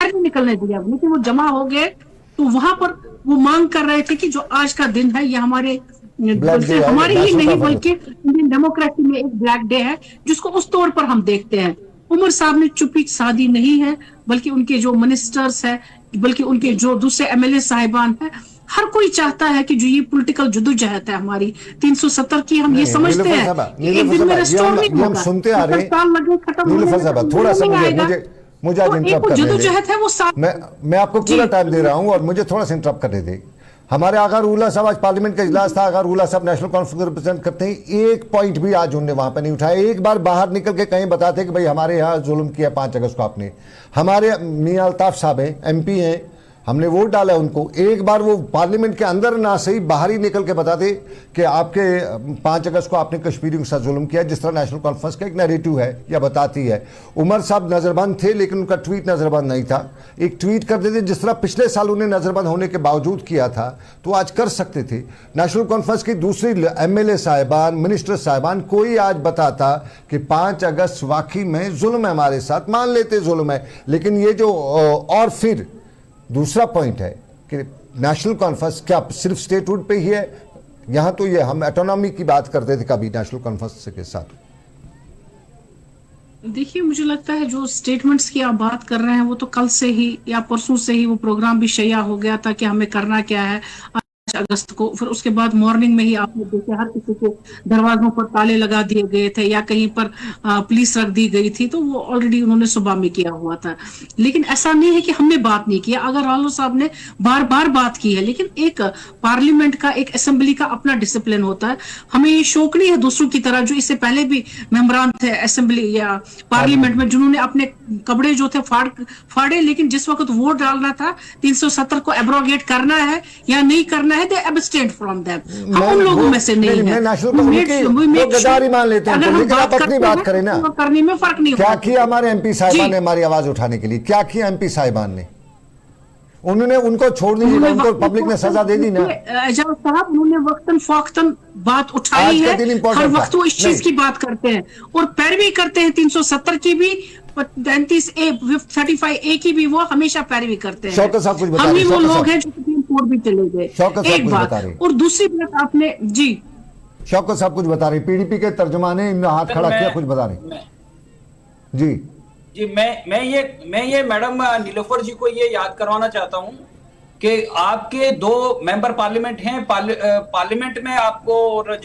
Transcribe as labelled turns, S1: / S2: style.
S1: बाहर नहीं निकलने दिया, लेकिन वो जमा हो गए। तो वहां पर वो मांग कर रहे थे कि जो आज का दिन है ये हमारे हमारे ही नहीं बल्कि इंडियन डेमोक्रेसी में एक ब्लैक डे है, जिसको उस तौर पर हम देखते हैं। उमर साहब ने चुप्पी साधी नहीं है, बल्कि उनके जो मिनिस्टर्स है, बल्कि उनके जो दूसरे एमएलए साहिबान है, हर कोई चाहता है कि जो ये पॉलिटिकल जद्दोजहद है हमारी 370 की, हम ये समझते हैं एक दिन में रेस्टोर नहीं होगा।
S2: हम सुनते आ रहे हैं। थोड़ा सा मुझे आज इंटरप्ट करने दे। मैं आपको पूरा टाइम दे रहा हूं और मुझे थोड़ा सा इंटरप्ट करने दे। हमारे आगा रूला साहब, आज पार्लियामेंट का इजलास था, आगा रूला साहब नेशनल कॉन्फ्रेंस को रिप्रेजेंट करते हैं, एक पॉइंट भी आज उन्होंने वहां पे नहीं उठाया। एक बार बाहर निकल के कहीं बताते कि भाई हमारे यहाँ जुल्म किया 5 अगस्त को आपने। हमारे मियां अल्ताफ साहब हैं, एमपी हैं, हमने वोट डाला उनको। एक बार वो पार्लियामेंट के अंदर ना सही बाहर ही निकल के बताते कि आपके 5 अगस्त को आपने कश्मीरियों के साथ जुल्म किया, जिस तरह नेशनल कॉन्फ्रेंस का एक नैरेटिव है या बताती है। उमर साहब नजरबंद थे, लेकिन उनका ट्वीट नजरबंद नहीं था। एक ट्वीट कर देते जिस तरह पिछले साल उन्हें नजरबंद होने के बावजूद किया था, तो आज कर सकते थे। नेशनल कॉन्फ्रेंस की दूसरी एमएलए साहिबान, मिनिस्टर साहिबान, कोई आज बताता कि 5 अगस्त वाकई में जुल्म है हमारे साथ, मान लेते जुल्म है। लेकिन ये जो और फिर दूसरा पॉइंट है कि नेशनल कॉन्फ्रेंस क्या सिर्फ स्टेटहुड पे ही है? यहां तो ये हम ऑटोनॉमी की बात करते थे कभी नेशनल कॉन्फ्रेंस के साथ।
S1: देखिए, मुझे लगता है जो स्टेटमेंट्स की आप बात कर रहे हैं वो तो कल से ही या परसों से ही वो प्रोग्राम भी शैया हो गया था कि हमें करना क्या है 5 अगस्त को। फिर उसके बाद मॉर्निंग में ही आपने देखे हर किसी के दरवाजों पर ताले लगा दिए गए थे या कहीं पर पुलिस रख दी गई थी, तो वो ऑलरेडी उन्होंने सुबह में किया हुआ था। लेकिन ऐसा नहीं है कि हमने बात नहीं किया, अगर रालो साहब ने बार बार बात की है। लेकिन एक पार्लियामेंट का, एक असेंबली का अपना डिसिप्लिन होता है। हमें ये शौक नहीं है दूसरों की तरह, जो इससे पहले भी मेंबरान थे असेंबली या पार्लियामेंट में, जिन्होंने अपने कपड़े जो थे फाड़े, लेकिन जिस वक्त वोट डालना था 370 को एब्रोगेट करना है या नहीं करना है, they abstained from them। हम उन लोगों में से नहीं है।
S2: गद्दारी मान लेते हैं, लेकिन आप अपनी बात करें ना,
S1: करने में फर्क नहीं।
S2: क्या किया हमारे एमपी साहिबान ने हमारी आवाज उठाने के लिए? क्या किया एमपी साहिबान ने? उन्होंने उनको छोड़ दीजिए, उनको पब्लिक ने सजा दे दी ना।
S1: एजाज साहब, उन्होंने वक्तन फौक्तन बात उठाई है, हर वक्त वो इस चीज की बात करते हैं और पैरवी करते हैं 370 की भी, 35A 35A की भी वो हमेशा पैरवी करते हैं। हम ही वो लोग हैं जो सुप्रीम कोर्ट भी चले गए। एक बात, और दूसरी बात आपने जी
S2: शौकत साहब कुछ बता रहे, पीडीपी के तर्जुमान ने हाथ खड़ा किया, कुछ बता रहे जी।
S3: जी मैं ये मैडम नीलोफर जी को ये याद करवाना चाहता हूं कि आपके 2 मेंबर पार्लियामेंट हैं, पार्लियामेंट में आपको